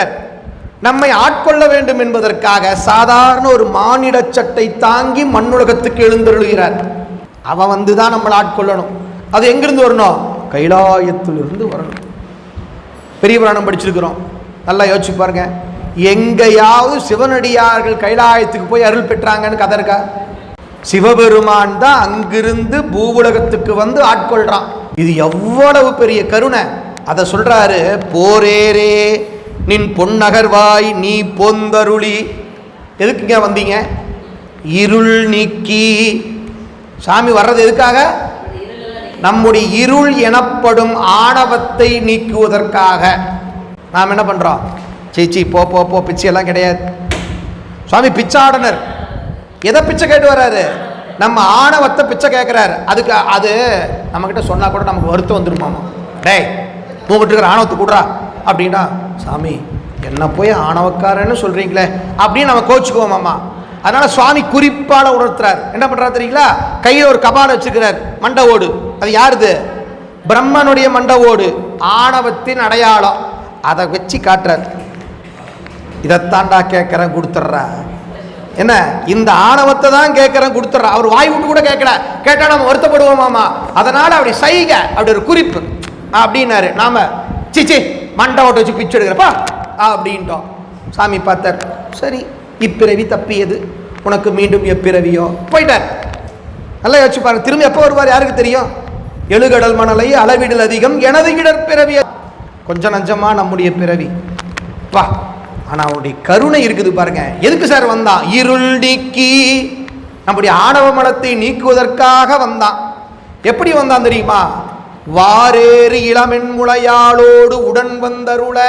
இருக்கிறார். நம்மை ஆட்கொள்ள வேண்டும் என்பதற்காக சாதாரண ஒரு மானிட சட்டை தாங்கி மண்ணுலகத்துக்கு எழுந்தருளுகிறார். அவன் வந்துதான் நம்மளை ஆட்கொள்ளணும். அது எங்கிருந்து வரணும்? கைலாயத்திலிருந்து வரணும். பெரிய புராணம் படிச்சிருக்கிறோம், நல்லா யோசிச்சு பாருங்க. எங்கேயாவது சிவனடியார்கள் கைலாயத்துக்கு போய் அருள் பெற்றாங்கன்னு கதை இருக்கா? சிவபெருமான் தான் அங்கிருந்து பூவுலகத்துக்கு வந்து ஆட்கொள்றான். இது எவ்வளவு பெரிய கருணை! அதை சொல்றாரு, போரேரே நின் பொன்னகர்வாய் நீ பொந்தருளி. எதுக்குங்க வந்தீங்க? இருள் நீக்கி. சாமி வர்றது எதுக்காக? நம்முடைய இருள் எனப்படும் ஆணவத்தை நீக்குவதற்காக. நாம் என்ன பண்றோம்? சீச்சி போ போ போ, பிச்சையெல்லாம் கிடையாது. சுவாமி பிச்சாடனர். எதை பிச்சை கேட்டு வர்றாரு? நம்ம ஆணவத்தை பிச்சை கேட்கிறாரு. அதுக்கு அது நம்ம கிட்ட சொன்னா கூட நமக்கு வருத்தம் வந்துருமாமா. டேய், உங்ககிட்ட இருக்கிற ஆணவத்தை கூடுறா அப்படின்னா, சாமி என்ன போய் ஆணவக்காரன்னு சொல்றீங்களே அப்படின்னு நம்ம கோச்சுக்குவோமாமா. அதனால சுவாமி குறிப்பால உணர்த்துறார். என்ன பண்றாரு தெரியுங்களா? கையில் ஒரு கபால வச்சுக்கிறார், மண்டை ஓடு. அது யாருது? பிரம்மனுடைய மண்டை ஓடு, ஆணவத்தின் அடையாளம். அதை வச்சு காட்டுறார். இதைத்தாண்டா கேட்கிறேன், கொடுத்துட்றா. என்ன, இந்த ஆணவத்தை தான் கேட்கிறேன், கொடுத்துட்றா. அவர் வாய் விட்டு கூட கேட்கல, கேட்டா நம்ம வருத்தப்படுவோமாமா. அதனால அப்படி சைக, அப்படி ஒரு குறிப்பு அப்படின்னாரு. நாம சிச்சி மண்டை ஓட்ட வச்சு பிச்சு எடுக்கிறப்பா அப்படின்ட்டோம். சாமி பார்த்தார், சரி இப்பிறவி தப்பியது, உனக்கு மீண்டும் எப்பிறவியோ, போயிட்டார். நல்லா யோசிச்சு பாருங்க. திரும்பி எப்போ வருவார் யாருக்கு தெரியும்? எழுகடல் மணலை அளவிடல் அதிகம் எனது இடற்பிறவி. கொஞ்சம் நஞ்சமா நம்முடைய பிறவி வா. ஆனா அவருடைய கருணை இருக்குது பாருங்க. எதுக்கு சார் வந்தான்? இருள் நீக்கி, நம்முடைய ஆணவ மலத்தை நீக்குவதற்காக வந்தான். எப்படி வந்தான் தெரியுமா? வாரேறு இளமென் முளையாளோடு உடன் வந்தருள